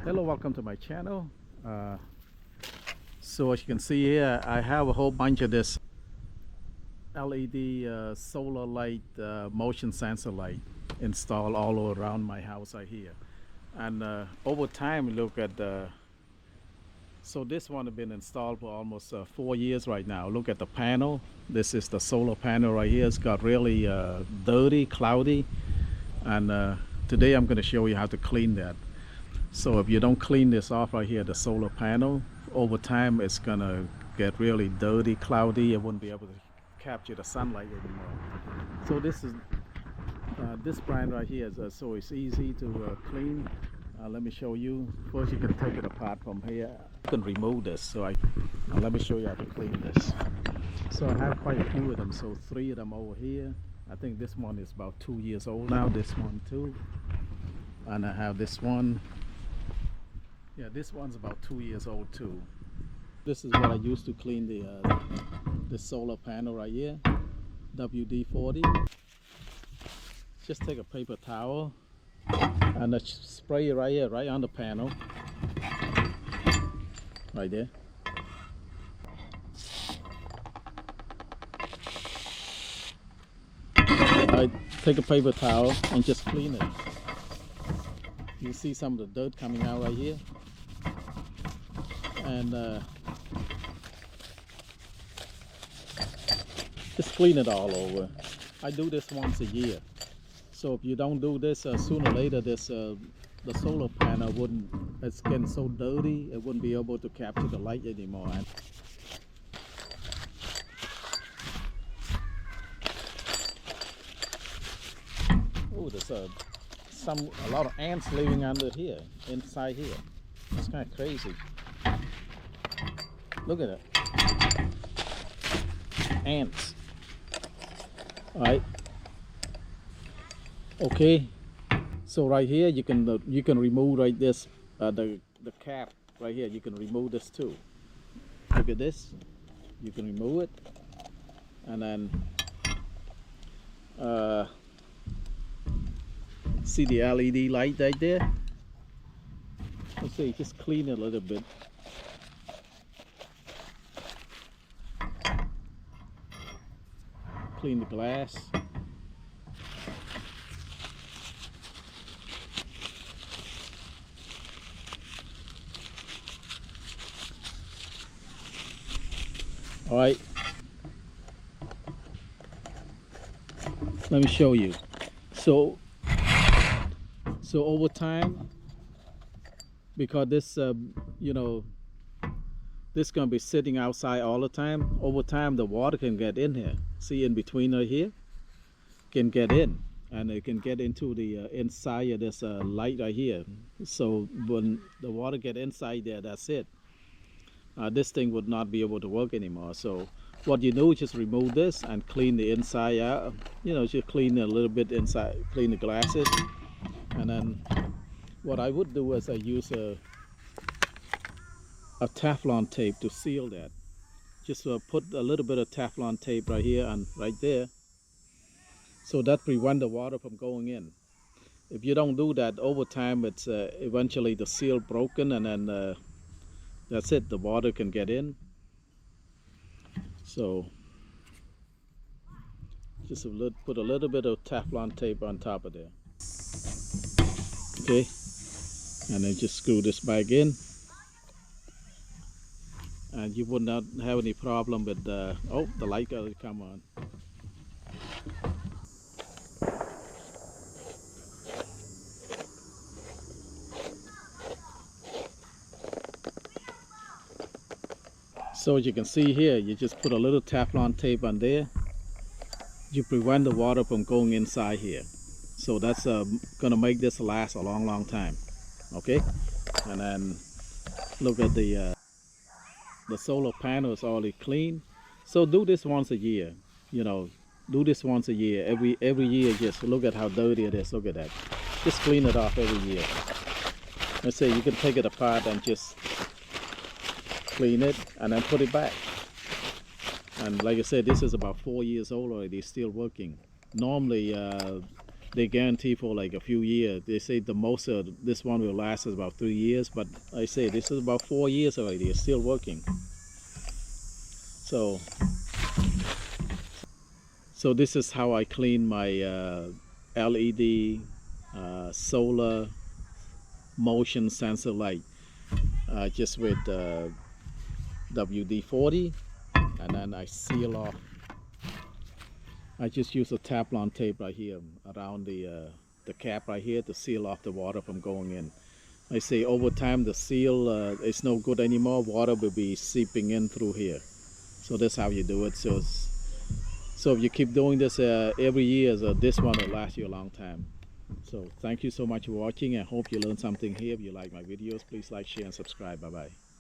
Hello, welcome to my channel. So as you can see here, I have a whole bunch of this LED solar light, motion sensor light installed all around my house right here. And over time, look at so this one has been installed for almost 4 years right now. Look at the panel. This is the solar panel right here. It's got really dirty, cloudy. And today I'm going to show you how to clean that. So if you don't clean this off right here, the solar panel, over time it's gonna get really dirty, cloudy. It won't be able to capture the sunlight anymore. So this brand right here is so it's easy to clean. Let me show you. First, you can take it apart from here. You can remove this. Let me show you how to clean this. So I have quite a few of them. So 3 of them over here. I think this one is about 2 years old now. This one too, and I have this one. Yeah, this one's about 2 years old too. This is what I used to clean the solar panel right here. WD-40. Just take a paper towel and spray it right here, right on the panel. Right there. I take a paper towel and just clean it. You see some of the dirt coming out right here. And just clean it all over. I do this once a year. So if you don't do this, sooner or later the solar panel it's getting so dirty, it wouldn't be able to capture the light anymore. Oh, there's a lot of ants living under here, inside here. It's kind of crazy. Look at it. Ants. Alright. Okay. So right here you can remove right this the cap right here. You can remove this too. Look at this. You can remove it, and then see the LED light right there. Let's see. Just clean it a little bit. Clean the glass. All right. Let me show you. So over time, because this this is going to be sitting outside all the time. Over time, the water can get in here. See, in between right here, can get in, and it can get into the inside of this light right here. So when the water get inside there, that's it. This thing would not be able to work anymore. So what you do is just remove this and clean the inside out. Just clean a little bit inside, clean the glasses, and then what I would do is I use a Teflon tape to seal that. Just put a little bit of Teflon tape right here and right there, so that prevents the water from going in. If you don't do that, over time it's eventually the seal broken, and then that's it, the water can get in. So just put a little bit of Teflon tape on top of there. Okay, and then just screw this back in. And you would not have any problem with oh, the light got to come on. So as you can see here, you just put a little Teflon tape on there. You prevent the water from going inside here. So that's gonna make this last a long time. Okay, and then look at the solar panel is already clean. So do this once a year. Do this once a year. Every year, just look at how dirty it is. Look at that. Just clean it off every year. Let's say you can take it apart and just clean it and then put it back. And like I said, this is about 4 years old already, still working. Normally they guarantee for like a few years. They say the most this one will last is about 3 years, but I say this is about 4 years already. It's still working. So this is how I clean my LED solar motion sensor light, just with WD-40, and then I seal off. I just use a Teflon tape right here around the cap right here to seal off the water from going in. I say over time the seal is no good anymore. Water will be seeping in through here. So that's how you do it. So if you keep doing this every year, this one will last you a long time. So thank you so much for watching. I hope you learned something here. If you like my videos, please like, share, and subscribe. Bye-bye.